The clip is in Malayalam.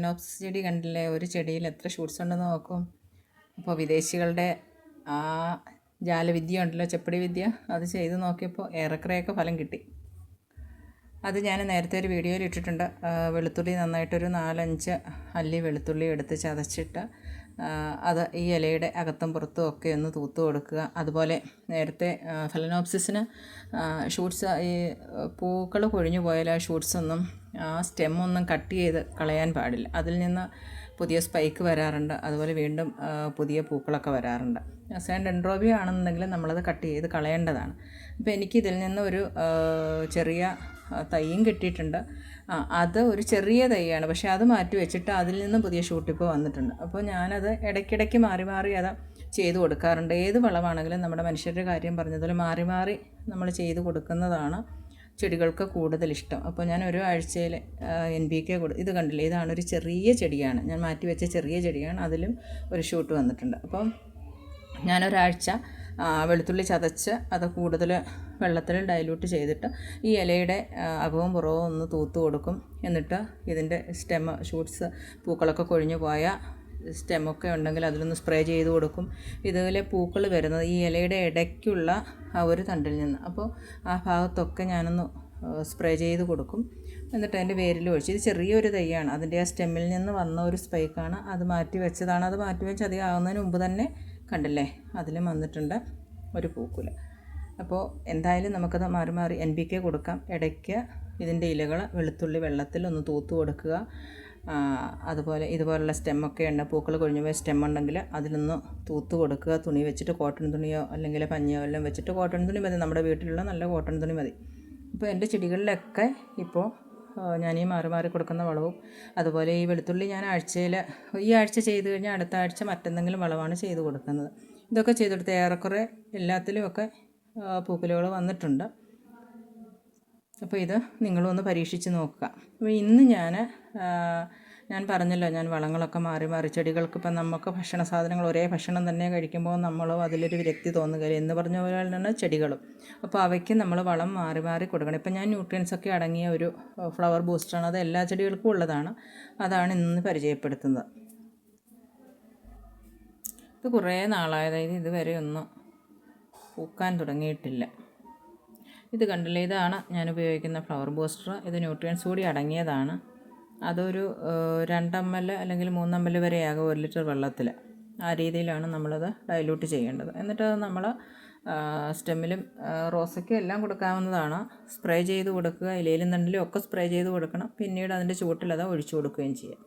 ഫലനോപ്സിസ് ചെടി കണ്ടില്ലേ? ഒരു ചെടിയിൽ എത്ര ഷൂട്ട്സ് ഉണ്ടെന്ന് നോക്കും. അപ്പോൾ വിദേശികളുടെ ആ ജാലവിദ്യ ഉണ്ടല്ലോ, ചെപ്പടി വിദ്യ, അത് ചെയ്ത് നോക്കിയപ്പോൾ ഏറെക്കുറെയൊക്കെ ഫലം കിട്ടി. അത് ഞാൻ നേരത്തെ ഒരു വീഡിയോയിൽ ഇട്ടിട്ടുണ്ട്. വെളുത്തുള്ളി നന്നായിട്ടൊരു 4-5 അല്ലി വെളുത്തുള്ളി എടുത്ത് ചതച്ചിട്ട് അത് ഈ ഇലയുടെ അകത്തും പുറത്തും ഒക്കെ ഒന്ന് തൂത്ത് കൊടുക്കുക. അതുപോലെ നേരത്തെ ഫലനോപ്സിസിന് ഷൂട്ട്സ് ഈ പൂക്കൾ കൊഴിഞ്ഞു പോയാൽ ആ ഷൂട്ട്സൊന്നും ആ സ്റ്റെമ്മൊന്നും കട്ട് ചെയ്ത് കളയാൻ പാടില്ല. അതിൽ നിന്ന് പുതിയ സ്പൈക്ക് വരാറുണ്ട്. അതുപോലെ വീണ്ടും പുതിയ പൂക്കളൊക്കെ വരാറുണ്ട്. അസൈൻ ഡെൻഡ്രോബിയം ആണെന്നുണ്ടെങ്കിൽ നമ്മളത് കട്ട് ചെയ്ത് കളയേണ്ടതാണ്. അപ്പോൾ എനിക്കിതിൽ നിന്ന് ഒരു ചെറിയ തൈയും കിട്ടിയിട്ടുണ്ട്. അത് ഒരു ചെറിയ തൈയാണ്, പക്ഷേ അത് മാറ്റി വെച്ചിട്ട് അതിൽ നിന്ന് പുതിയ ഷൂട്ടിപ്പോൾ വന്നിട്ടുണ്ട്. അപ്പോൾ ഞാനത് ഇടയ്ക്കിടയ്ക്ക് മാറി മാറി അത് ചെയ്ത് കൊടുക്കാറുണ്ട്. ഏത് വളമാണെങ്കിലും നമ്മുടെ മനുഷ്യരുടെ കാര്യം പറഞ്ഞതുപോലെ മാറി മാറി നമ്മൾ ചെയ്ത് കൊടുക്കുന്നതാണ് ചെടികൾക്ക് കൂടുതലിഷ്ടം. അപ്പോൾ ഞാൻ ഒരു ആഴ്ചയിൽ NPK ഇത് കണ്ടില്ലേ, ഇതാണ് ഒരു ചെറിയ ചെടിയാണ്, ഞാൻ മാറ്റി വെച്ച ചെറിയ ചെടിയാണ്. അതിലും ഒരു ഷൂട്ട് വന്നിട്ടുണ്ട്. അപ്പം ഞാനൊരാഴ്ച വെളുത്തുള്ളി ചതച്ച് അത് കൂടുതൽ വെള്ളത്തിൽ ഡൈല്യൂട്ട് ചെയ്തിട്ട് ഈ ഇലയുടെ അകവും പുറവും ഒന്ന് തൂത്ത് കൊടുക്കും. എന്നിട്ട് ഇതിൻ്റെ ഷൂട്ട്സ് പൂക്കളൊക്കെ കൊഴിഞ്ഞു പോയ സ്റ്റെമൊക്കെ ഉണ്ടെങ്കിൽ അതിലൊന്ന് സ്പ്രേ ചെയ്ത് കൊടുക്കും. ഇതിലെ പൂക്കൾ വരുന്നത് ഈ ഇലയുടെ ഇടയ്ക്കുള്ള ആ ഒരു തണ്ടിൽ നിന്ന്. അപ്പോൾ ആ ഭാഗത്തൊക്കെ ഞാനൊന്ന് സ്പ്രേ ചെയ്ത് കൊടുക്കും. എന്നിട്ട് അതിൻ്റെ വേരിൽ ഒഴിച്ച്, ഇത് ചെറിയൊരു തൈയാണ്, അതിൻ്റെ ആ സ്റ്റെമ്മിൽ നിന്ന് വന്ന ഒരു സ്പൈക്കാണ്, അത് മാറ്റി വെച്ചതാണ്. അത് മാറ്റി വെച്ച് അധികം ആകുന്നതിന് മുമ്പ് തന്നെ കണ്ടില്ലേ അതിലും വന്നിട്ടുണ്ട് ഒരു പൂക്കുല. അപ്പോൾ എന്തായാലും നമുക്കത് മാറി മാറി NPK കൊടുക്കാം. ഇടയ്ക്ക് ഇതിൻ്റെ ഇലകൾ വെളുത്തുള്ളി വെള്ളത്തിൽ ഒന്ന് തൂത്ത് കൊടുക്കുക. അതുപോലെ ഇതുപോലുള്ള സ്റ്റെമ്മൊക്കെ ഉണ്ട്, പൂക്കൾ കൊഴിഞ്ഞു പോയ സ്റ്റെമ്മുണ്ടെങ്കിൽ അതിലൊന്ന് തൂത്ത് കൊടുക്കുക. തുണി വെച്ചിട്ട്, കോട്ടൺ തുണിയോ അല്ലെങ്കിൽ പഞ്ഞിയോ എല്ലാം വെച്ചിട്ട്, കോട്ടൺ തുണി മതി, നമ്മുടെ വീട്ടിലുള്ള നല്ല കോട്ടൺ തുണി മതി. അപ്പോൾ എൻ്റെ ചെടികളിലൊക്കെ ഇപ്പോൾ ഞാൻ ഈ മാറി മാറി കൊടുക്കുന്ന വളവും അതുപോലെ ഈ വെളുത്തുള്ളി ഞാൻ ഈ ആഴ്ച ചെയ്ത് കഴിഞ്ഞാൽ അടുത്ത ആഴ്ച മറ്റെന്തെങ്കിലും വളമാണ് ചെയ്ത് കൊടുക്കുന്നത്. ഇതൊക്കെ ചെയ്തെടുത്ത് ഏറെക്കുറെ എല്ലാത്തിലുമൊക്കെ പൂക്കുലകൾ വന്നിട്ടുണ്ട്. അപ്പോൾ ഇത് നിങ്ങളും ഒന്ന് പരീക്ഷിച്ച് നോക്കുക. അപ്പോൾ ഇന്ന് ഞാൻ പറഞ്ഞല്ലോ, ഞാൻ വളങ്ങളൊക്കെ മാറി മാറി ചെടികൾക്ക്. ഇപ്പം നമുക്ക് ഭക്ഷണ സാധനങ്ങൾ ഒരേ ഭക്ഷണം തന്നെ കഴിക്കുമ്പോൾ നമ്മളും അതിലൊരു വിരക്തി തോന്നുകയില്ല എന്ന് പറഞ്ഞ പോലെ തന്നെയാണ് ചെടികളും. അപ്പോൾ അവയ്ക്ക് നമ്മൾ വളം മാറി മാറി കൊടുക്കണം. ഇപ്പം ഞാൻ ന്യൂട്രിയൻസൊക്കെ അടങ്ങിയ ഒരു ഫ്ലവർ ബൂസ്റ്ററാണ്, അത് എല്ലാ ചെടികൾക്കും ഉള്ളതാണ്. അതാണ് ഇന്ന് പരിചയപ്പെടുത്തുന്നത്. ഇത് കുറേ നാളായത്, ഇതുവരെ ഒന്നും പൂക്കാൻ തുടങ്ങിയിട്ടില്ല. ഇത് കണ്ടില്ലേ, ഇതാണ് ഞാൻ ഉപയോഗിക്കുന്ന ഫ്ലവർ ബൂസ്റ്റർ. ഇത് ന്യൂട്രിയൻസ് കൂടി അടങ്ങിയതാണ്. അതൊരു 2 ml അല്ലെങ്കിൽ 3 ml വരെയാകും 1 ലിറ്റർ വെള്ളത്തിൽ. ആ രീതിയിലാണ് നമ്മളത് ഡൈല്യൂട്ട് ചെയ്യേണ്ടത്. എന്നിട്ട് നമ്മൾ സ്റ്റെമ്മിലും റോസയ്ക്കും എല്ലാം കൊടുക്കാവുന്നതാണ്. സ്പ്രേ ചെയ്ത് കൊടുക്കുക, ഇലയിലും തണ്ടിലും ഒക്കെ സ്പ്രേ ചെയ്ത് കൊടുക്കണം. പിന്നീട് അതിൻ്റെ ചുവട്ടിൽ അത് ഒഴിച്ചു കൊടുക്കുകയും ചെയ്യാം.